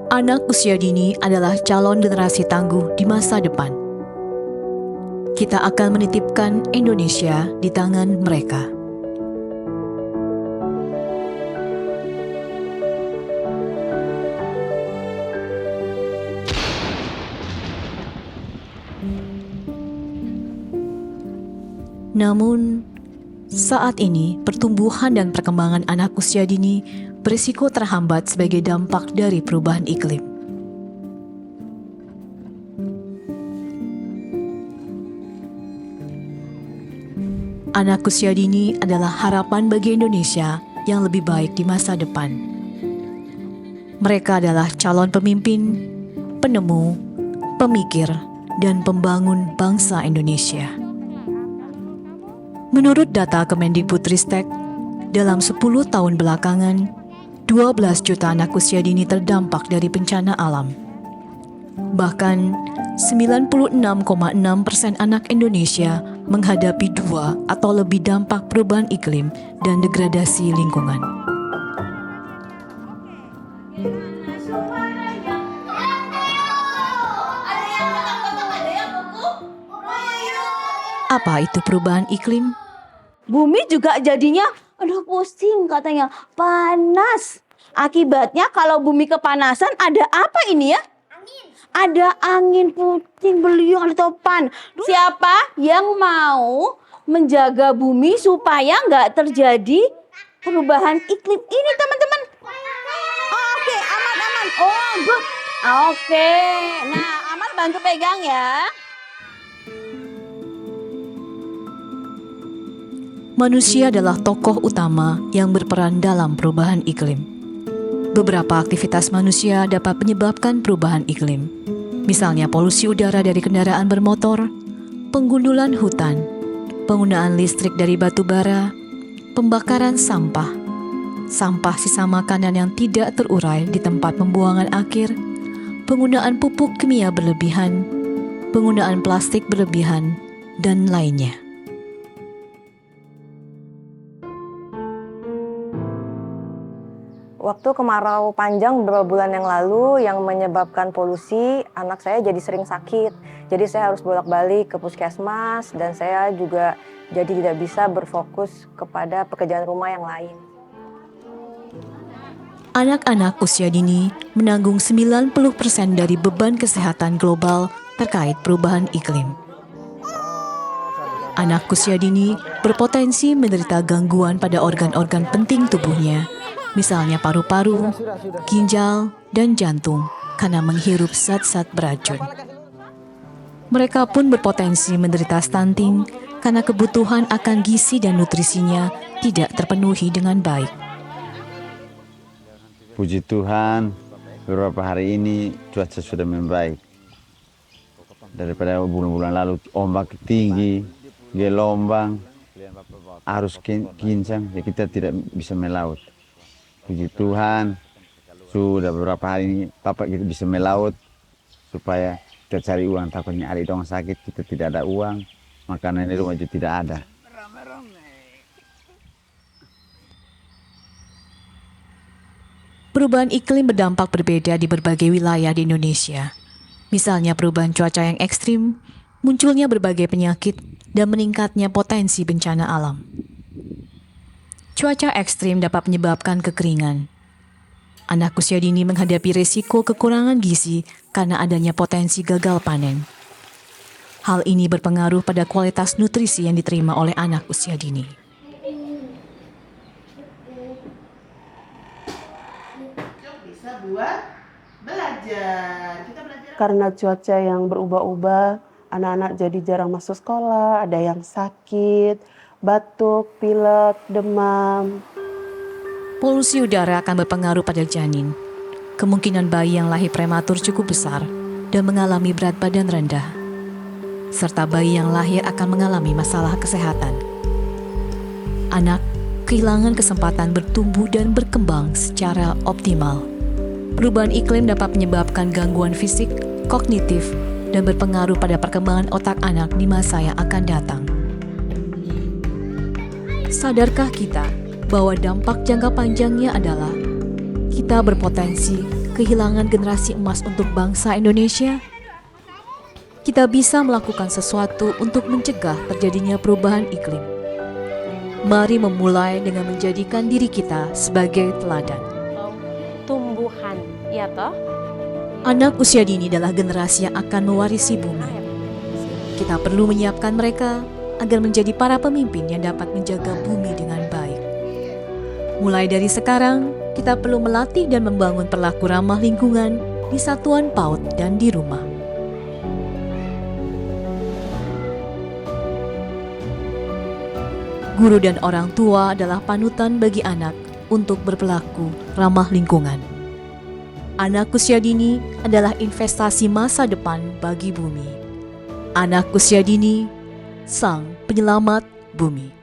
Anak usia dini adalah calon generasi tangguh di masa depan. Kita akan menitipkan Indonesia di tangan mereka. Namun, saat ini pertumbuhan dan perkembangan anak usia dini berisiko terhambat sebagai dampak dari perubahan iklim. Anak usia dini adalah harapan bagi Indonesia yang lebih baik di masa depan. Mereka adalah calon pemimpin, penemu, pemikir, dan pembangun bangsa Indonesia. Menurut data Kemendikbudristek, dalam 10 tahun belakangan, 12 juta anak usia dini terdampak dari bencana alam. Bahkan, 96,6% anak Indonesia menghadapi 2 atau lebih dampak perubahan iklim dan degradasi lingkungan. Apa itu perubahan iklim? Bumi juga jadinya, aduh pusing katanya, panas. Akibatnya kalau bumi kepanasan ada apa ini ya? Angin. Ada angin puting beliung, ada topan. Siapa yang mau menjaga bumi supaya nggak terjadi perubahan iklim ini teman-teman? Oke, aman. Oh, good. Oke, nah aman bantu pegang ya. Manusia adalah tokoh utama yang berperan dalam perubahan iklim. Beberapa aktivitas manusia dapat menyebabkan perubahan iklim. Misalnya polusi udara dari kendaraan bermotor, penggundulan hutan, penggunaan listrik dari batu bara, pembakaran sampah, sampah sisa makanan yang tidak terurai di tempat pembuangan akhir, penggunaan pupuk kimia berlebihan, penggunaan plastik berlebihan, dan lainnya. Waktu kemarau panjang beberapa bulan yang lalu yang menyebabkan polusi, anak saya jadi sering sakit. Jadi saya harus bolak-balik ke puskesmas dan saya juga jadi tidak bisa berfokus kepada pekerjaan rumah yang lain. Anak-anak usia dini menanggung 90% dari beban kesehatan global terkait perubahan iklim. Anak usia dini berpotensi menderita gangguan pada organ-organ penting tubuhnya, misalnya paru-paru, ginjal, dan jantung karena menghirup zat-zat beracun. Mereka pun berpotensi menderita stunting karena kebutuhan akan gizi dan nutrisinya tidak terpenuhi dengan baik. Puji Tuhan, beberapa hari ini cuaca sudah membaik. Daripada bulan-bulan lalu ombak tinggi, gelombang, arus kencang, ya kita tidak bisa melaut. Puji Tuhan, sudah beberapa hari ini Bapak kita bisa melaut supaya kita cari uang. Takutnya adik dong sakit, kita tidak ada uang, makanan di rumah juga tidak ada. Perubahan iklim berdampak berbeda di berbagai wilayah di Indonesia. Misalnya perubahan cuaca yang ekstrim, munculnya berbagai penyakit, dan meningkatnya potensi bencana alam. Cuaca ekstrim dapat menyebabkan kekeringan. Anak usia dini menghadapi risiko kekurangan gizi karena adanya potensi gagal panen. Hal ini berpengaruh pada kualitas nutrisi yang diterima oleh anak usia dini. Bisa buat belajar. Karena cuaca yang berubah-ubah, anak-anak jadi jarang masuk sekolah, ada yang sakit, batuk, pilek, demam. Polusi udara akan berpengaruh pada janin. Kemungkinan bayi yang lahir prematur cukup besar dan mengalami berat badan rendah. Serta bayi yang lahir akan mengalami masalah kesehatan. Anak kehilangan kesempatan bertumbuh dan berkembang secara optimal. Perubahan iklim dapat menyebabkan gangguan fisik, kognitif, dan berpengaruh pada perkembangan otak anak di masa yang akan datang. Sadarkah kita bahwa dampak jangka panjangnya adalah kita berpotensi kehilangan generasi emas untuk bangsa Indonesia? Kita bisa melakukan sesuatu untuk mencegah terjadinya perubahan iklim. Mari memulai dengan menjadikan diri kita sebagai teladan. Tumbuhan, ya toh? Anak usia dini adalah generasi yang akan mewarisi bumi. Kita perlu menyiapkan mereka agar menjadi para pemimpin yang dapat menjaga bumi dengan baik. Mulai dari sekarang, kita perlu melatih dan membangun perilaku ramah lingkungan di satuan PAUD dan di rumah. Guru dan orang tua adalah panutan bagi anak untuk berperilaku ramah lingkungan. Anak usia dini adalah investasi masa depan bagi bumi. Anak usia dini, sang penyelamat bumi.